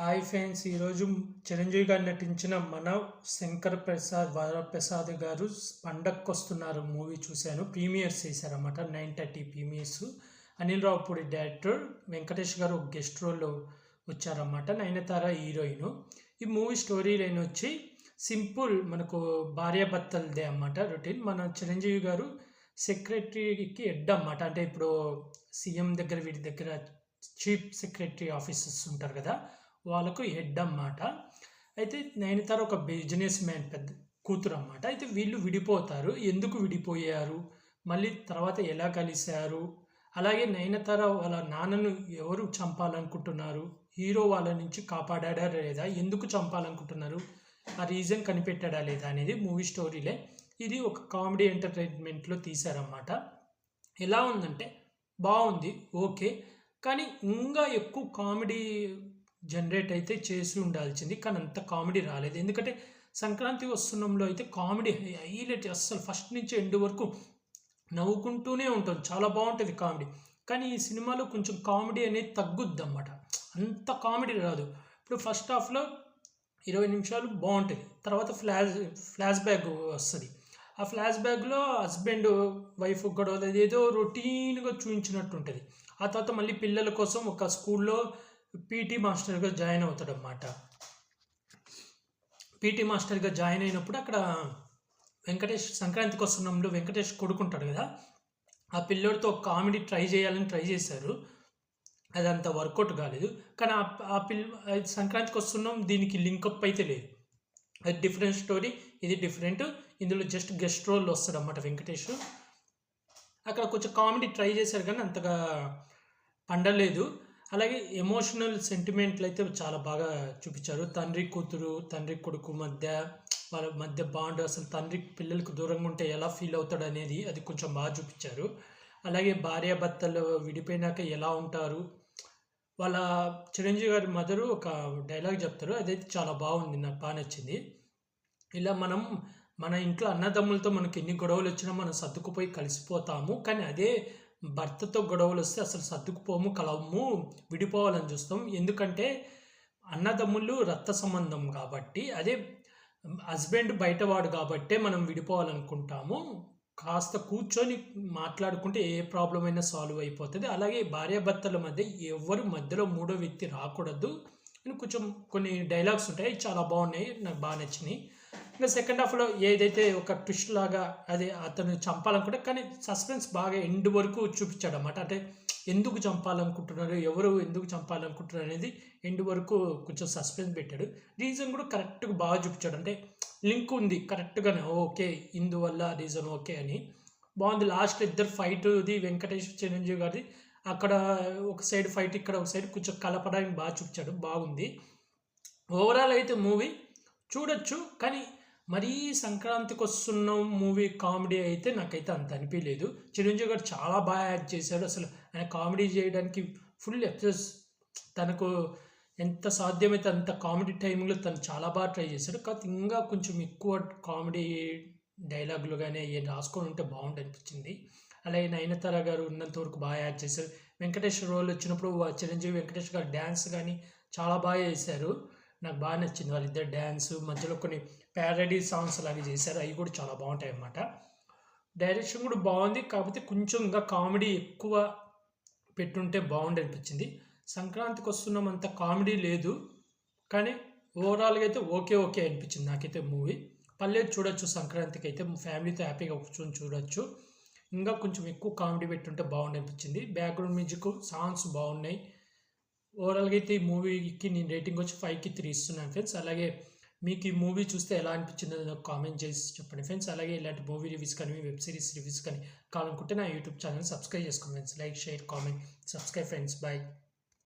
Hi friends, ఈరోజు చిరంజీవి గారు నటించిన మన శంకర్ ప్రసాద్ వరప్రసాద్ గారు పండక్కి వస్తున్నారు మూవీ చూశాను. ప్రీమియర్స్ చేశారన్నమాట. 9:30 ప్రీమియర్స్. అనిల్ రావుపూడి డైరెక్టర్, వెంకటేష్ గారు ఒక గెస్ట్ రోల్లో వచ్చారన్నమాట. నయనతార హీరోయిన్. ఈ మూవీ స్టోరీ లైన్ వచ్చి సింపుల్, మనకు భార్యాభర్తలదే అన్నమాట. రొటీన్. మన చిరంజీవి గారు సెక్రటరీకి హెడ్ అన్నమాట. అంటే ఇప్పుడు సీఎం దగ్గర, వీటి దగ్గర చీఫ్ సెక్రటరీ ఆఫీసర్స్ ఉంటారు కదా, వాళ్ళకు హెడ్ అన్నమాట. అయితే నయనతార ఒక బిజినెస్ మ్యాన్ పెద్ద కూతురు అన్నమాట. అయితే వీళ్ళు విడిపోతారు. ఎందుకు విడిపోయారు, మళ్ళీ తర్వాత ఎలా కలిశారు, అలాగే నయనతార వాళ్ళ నాన్నను ఎవరు చంపాలనుకుంటున్నారు, హీరో వాళ్ళ నుంచి కాపాడా లేదా, ఎందుకు చంపాలనుకుంటున్నారు, ఆ రీజన్ కనిపెట్టాడా లేదా అనేది మూవీ స్టోరీలే. ఇది ఒక కామెడీ ఎంటర్టైన్మెంట్లో తీశారన్నమాట. ఎలా ఉందంటే బాగుంది, ఓకే. కానీ ఇంకా ఎక్కువ కామెడీ జనరేట్ అయితే చేసి ఉండాల్సింది, కానీ అంత కామెడీ రాలేదు. ఎందుకంటే సంక్రాంతి వస్తున్నాంలో అయితే కామెడీ హైలైట్, అస్సలు ఫస్ట్ నుంచి ఎండ్ వరకు నవ్వుకుంటూనే ఉంటాం, చాలా బాగుంటుంది కామెడీ. కానీ ఈ సినిమాలో కొంచెం కామెడీ అనేది తగ్గుద్ది అన్నమాట. అంత కామెడీ రాదు. ఇప్పుడు ఫస్ట్ హాఫ్లో 20 నిమిషాలు బాగుంటుంది, తర్వాత ఫ్లాష్ బ్యాక్ వస్తుంది. ఆ ఫ్లాష్ బ్యాక్లో హస్బెండ్ వైఫ్ గొడవ ఏదో రొటీన్గా చూపించినట్టు ఉంటుంది. ఆ తర్వాత మళ్ళీ పిల్లల కోసం ఒక స్కూల్లో పీటీ మాస్టర్గా జాయిన్ అవుతాడనమాట. పీటీ మాస్టర్గా జాయిన్ అయినప్పుడు అక్కడ వెంకటేష్ సంక్రాంతికి వస్తున్నంలో వెంకటేష్ కొడుకుంటాడు కదా, ఆ పిల్లోడితో కామెడీ ట్రై చేయాలని ట్రై చేశారు. అది అంత వర్కౌట్ కాలేదు. కానీ ఆ సంక్రాంతికి వస్తున్నాం దీనికి లింకప్ అయితే లేదు. అది డిఫరెంట్ స్టోరీ, ఇది డిఫరెంట్. ఇందులో జస్ట్ గెస్ట్ రోల్ వస్తాడు అన్నమాట వెంకటేష్. అక్కడ కొంచెం కామెడీ ట్రై చేశారు కానీ అంతగా పండలేదు. అలాగే ఎమోషనల్ సెంటిమెంట్లు అయితే చాలా బాగా చూపించారు. తండ్రి కూతురు, తండ్రి కొడుకు మధ్య, వాళ్ళ మధ్య బాండ్, అసలు తండ్రి పిల్లలకు దూరంగా ఉంటే ఎలా ఫీల్ అవుతాడు అనేది అది కొంచెం బాగా చూపించారు. అలాగే భార్యాభర్తలు విడిపోయినాక ఎలా ఉంటారు, వాళ్ళ చిరంజీవి గారి మదరు ఒక డైలాగ్ చెప్తారు, అదైతే చాలా బాగుంది, నాకు బాగా నచ్చింది. ఇలా మన ఇంట్లో అన్నదమ్ములతో మనకి ఎన్ని గొడవలు వచ్చినా మనం సర్దుకుపోయి కలిసిపోతాము, కానీ అదే భర్తతో గొడవలు వస్తే అసలు సర్దుకుపోము, కలవము, విడిపోవాలని చూస్తాం. ఎందుకంటే అన్నదమ్ములు రక్త సంబంధం కాబట్టి, అదే హస్బెండ్ బయటవాడు కాబట్టే మనం విడిపోవాలనుకుంటాము. కాస్త కూర్చొని మాట్లాడుకుంటే ఏ ప్రాబ్లం అయినా సాల్వ్ అయిపోతుంది. అలాగే భార్యాభర్తల మధ్య ఎవరు మధ్యలో మూడో వ్యక్తి రాకూడదు అని కొంచెం కొన్ని డైలాగ్స్ ఉంటాయి, చాలా బాగున్నాయి, నాకు బాగా నచ్చినాయి. ఇంకా సెకండ్ హాఫ్లో ఏదైతే ఒక ట్విస్ట్ లాగా, అదే అతను చంపాలనుకుంటే, కానీ సస్పెన్స్ బాగా ఎండ్ వరకు చూపించాడు అన్నమాట. అంటే ఎందుకు చంపాలనుకుంటున్నారు, ఎవరు ఎందుకు చంపాలనుకుంటున్నారు అనేది ఎండ్ వరకు కొంచెం సస్పెన్స్ పెట్టాడు. రీజన్ కూడా కరెక్ట్గా బాగా చూపించాడు. అంటే లింక్ ఉంది కరెక్ట్గానే, ఓకే ఇందువల్ల రీజన్ ఓకే అని బాగుంది. లాస్ట్ ఇద్దరు ఫైట్ది వెంకటేష్ చిరంజీవి గారిది, అక్కడ ఒక సైడ్ ఫైట్, ఇక్కడ ఒక సైడ్ కొంచెం కలపడానికి బాగా చూపించాడు, బాగుంది. ఓవరాల్ అయితే మూవీ చూడొచ్చు, కానీ మరీ సంక్రాంతికి వస్తున్న మూవీ కామెడీ అయితే నాకైతే అంత అనిపించలేదు. చిరంజీవి గారు చాలా బాగా యాక్ట్ చేశాడు. అసలు ఆయన కామెడీ చేయడానికి ఫుల్ ఎక్సెస్, తనకు ఎంత సాధ్యమైతే అంత కామెడీ టైంలో తను చాలా బాగా ట్రై చేశాడు. కాకపోతే ఇంకా కొంచెం ఎక్కువ కామెడీ డైలాగులు కానీ అవి రాసుకొని ఉంటే బాగుండు అనిపించింది. అలాగే నయనతార గారు ఉన్నంత వరకు బాగా యాక్ట్ చేశారు. వెంకటేష్ రోల్ వచ్చినప్పుడు చిరంజీవి వెంకటేష్ గారు డ్యాన్స్ కానీ చాలా బాగా చేశారు, నాకు బాగా నచ్చింది. వాళ్ళిద్దరు డ్యాన్స్ మధ్యలో కొన్ని ప్యారడీ సాంగ్స్ లాగా చేశారు, అవి కూడా చాలా బాగుంటాయి అన్నమాట. డైరెక్షన్ కూడా బాగుంది, కాకపోతే కొంచెం ఇంకా కామెడీ ఎక్కువ పెట్టుంటే బాగుండి అనిపించింది. సంక్రాంతికి వస్తున్నాం అంత కామెడీ లేదు, కానీ ఓవరాల్గా అయితే ఓకే ఓకే అనిపించింది నాకైతే మూవీ. పర్లేదు, చూడొచ్చు. సంక్రాంతికి అయితే ఫ్యామిలీతో హ్యాపీగా కూర్చొని చూడొచ్చు. ఇంకా కొంచెం ఎక్కువ కామెడీ పెట్టుంటే బాగుండి అనిపించింది. బ్యాక్గ్రౌండ్ మ్యూజిక్, సాంగ్స్ బాగున్నాయి. ఓవరాల్గా అయితే ఈ మూవీకి నేను రేటింగ్ వచ్చి 5కి 3 ఇస్తున్నాను ఫ్రెండ్స్. అలాగే మీకు ఈ మూవీ చూస్తే ఎలా అనిపించిందో నాకు కామెంట్ చేసి చెప్పండి ఫ్రెండ్స్. అలాగే ఇలాంటి మూవీ రివ్యూస్ కానీ, వెబ్ సిరీస్ రివ్యూస్ కానీ కావాలనుకుంటే నా యూట్యూబ్ ఛానల్ సబ్స్క్రైబ్ చేసుకోండి friends. Like, share, comment, subscribe friends. Bye.